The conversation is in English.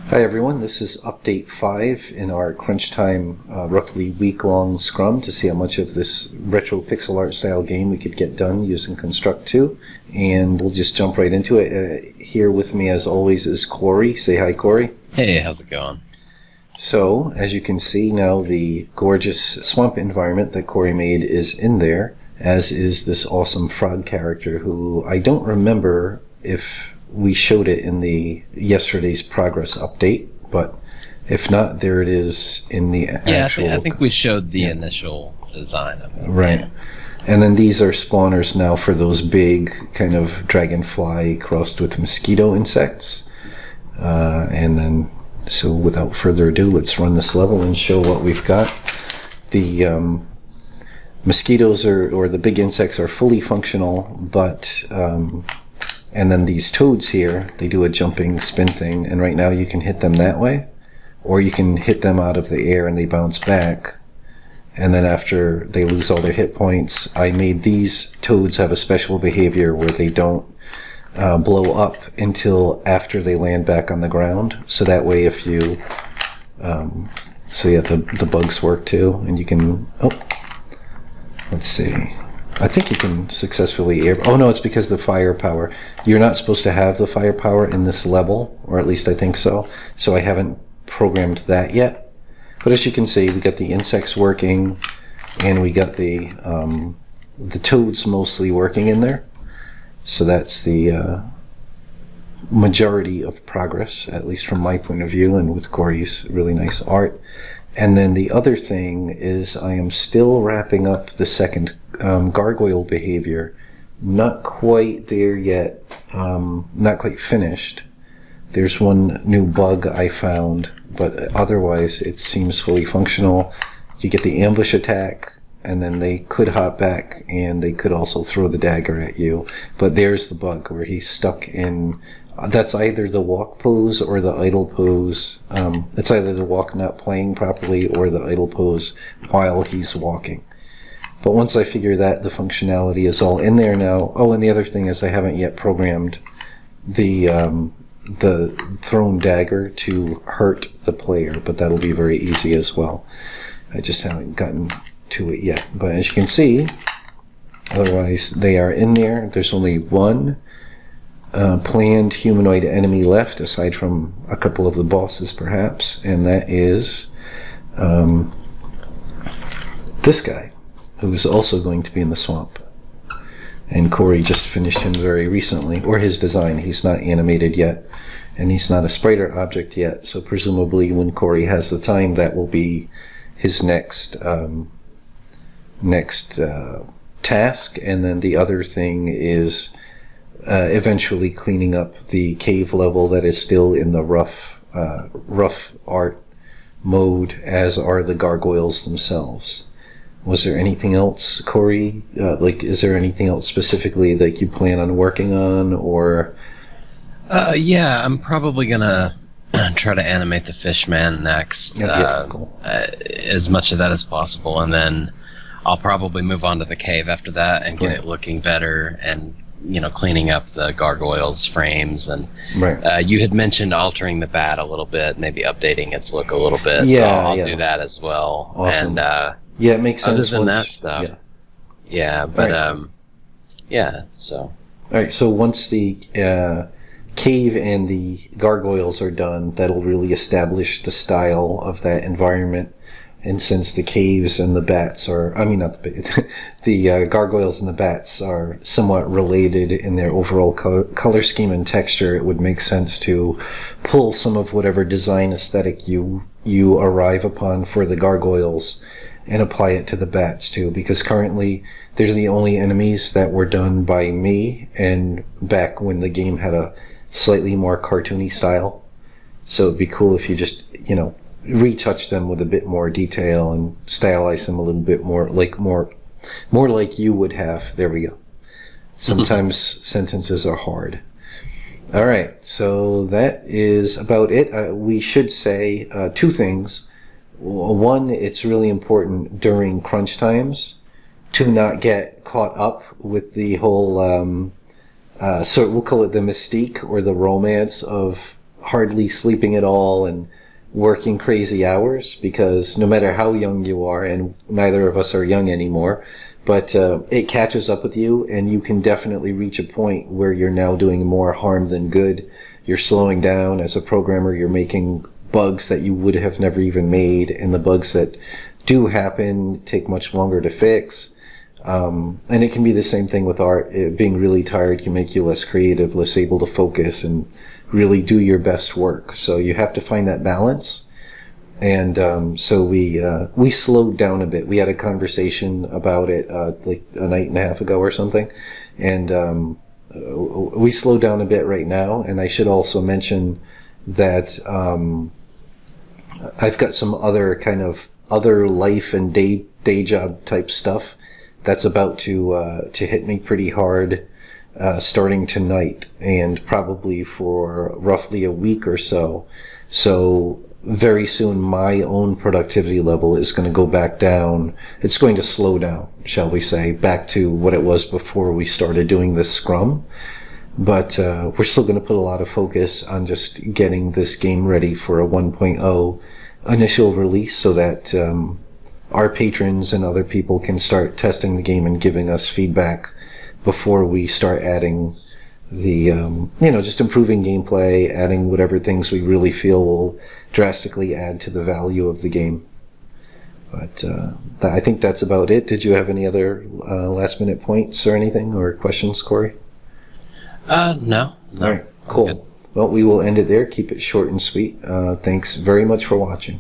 Hi everyone, this is update 5 in our crunchtime roughly week-long scrum to see how much of this retro pixel art style game we could get done using Construct 2. And we'll just jump right into it. Here with me as always is Corey. Say hi, Corey. Hey, how's it going? So, as you can see now, the gorgeous swamp environment that Corey made is in there, as is this awesome frog character who I don't remember if we showed it in the yesterday's progress update, but if not, there it is in the actual... I think we showed the initial design of it. Right. Yeah. And then these are spawners now for those big kind of dragonfly crossed with mosquito insects. And then, so without further ado, let's run this level and show what we've got. The mosquitoes or the big insects are fully functional, but... and then these toads here, they do a jumping spin thing, and right now you can hit them that way, or you can hit them out of the air and they bounce back. And then after they lose all their hit points, I made these toads have a special behavior where they don't blow up until after they land back on the ground. So that way if you... the bugs work too, and you can... Oh, let's see... I think you can successfully air... Oh no, it's because the firepower. You're not supposed to have the firepower in this level, or at least I think so. So I haven't programmed that yet. But as you can see, we got the insects working, and we got the toads mostly working in there. So that's the majority of progress, at least from my point of view, and with Corey's really nice art. And then the other thing is I am still wrapping up the second gargoyle behavior. Not quite there yet, not quite finished. There's one new bug I found, but otherwise it seems fully functional. You get the ambush attack, and then they could hop back, and they could also throw the dagger at you. But there's the bug where he's stuck in... That's either the walk pose or the idle pose. It's either the walk not playing properly or the idle pose while he's walking. But once I figure that the functionality is all in there now... Oh, and the other thing is I haven't yet programmed the thrown dagger to hurt the player, but that'll be very easy as well. I just haven't gotten to it yet. But as you can see, otherwise they are in there. There's only one planned humanoid enemy left, aside from a couple of the bosses perhaps, and that is this guy, who is also going to be in the swamp. And Corey just finished him very recently, or his design. He's not animated yet, and he's not a sprite art object yet, so presumably when Corey has the time, that will be his next task. And then the other thing is eventually cleaning up the cave level that is still in the rough art mode, as are the gargoyles themselves. Was there anything else, Corey? Is there anything else specifically that you plan on working on, or? Yeah, I'm probably gonna try to animate the Fishman next, Cool. as much of that as possible, and then I'll probably move on to the cave after that and get it looking better, and cleaning up the gargoyles' frames. And you had mentioned altering the bat a little bit, maybe updating its look a little bit. So I'll do that as well. Awesome. And yeah, it makes sense. Other than that stuff. Yeah, but so. All right, so once the cave and the gargoyles are done, that'll really establish the style of that environment. And since the caves and the bats are, the gargoyles and the bats are somewhat related in their overall color scheme and texture, it would make sense to pull some of whatever design aesthetic you arrive upon for the gargoyles and apply it to the bats too, because currently they're the only enemies that were done by me, and back when the game had a slightly more cartoony style. So it'd be cool if you just, retouch them with a bit more detail and stylize them a little bit more like you would have. There we go. Sometimes sentences are hard. All right, so that is about it. We should say two things. One, it's really important during crunch times to not get caught up with the whole so we'll call it the mystique or the romance of hardly sleeping at all and working crazy hours, because no matter how young you are, and neither of us are young anymore, but it catches up with you, and you can definitely reach a point where you're now doing more harm than good. You're slowing down as a programmer. You're making bugs that you would have never even made, and the bugs that do happen take much longer to fix. And it can be the same thing with art. Being really tired can make you less creative, less able to focus and really do your best work. So you have to find that balance. And so we slowed down a bit. We had a conversation about it like a night and a half ago or something. And we slowed down a bit right now. And I should also mention that I've got some other kind of other life and day job type stuff that's about to hit me pretty hard starting tonight, and probably for roughly a week or so. So very soon my own productivity level is going to go back down. It's going to slow down, shall we say, back to what it was before we started doing this Scrum. But we're still going to put a lot of focus on just getting this game ready for a 1.0 initial release, so that our patrons and other people can start testing the game and giving us feedback before we start adding the, just improving gameplay, adding whatever things we really feel will drastically add to the value of the game. But I think that's about it. Did you have any other last minute points or anything, or questions, Corey? No. All right, cool. Well, we will end it there. Keep it short and sweet. Thanks very much for watching.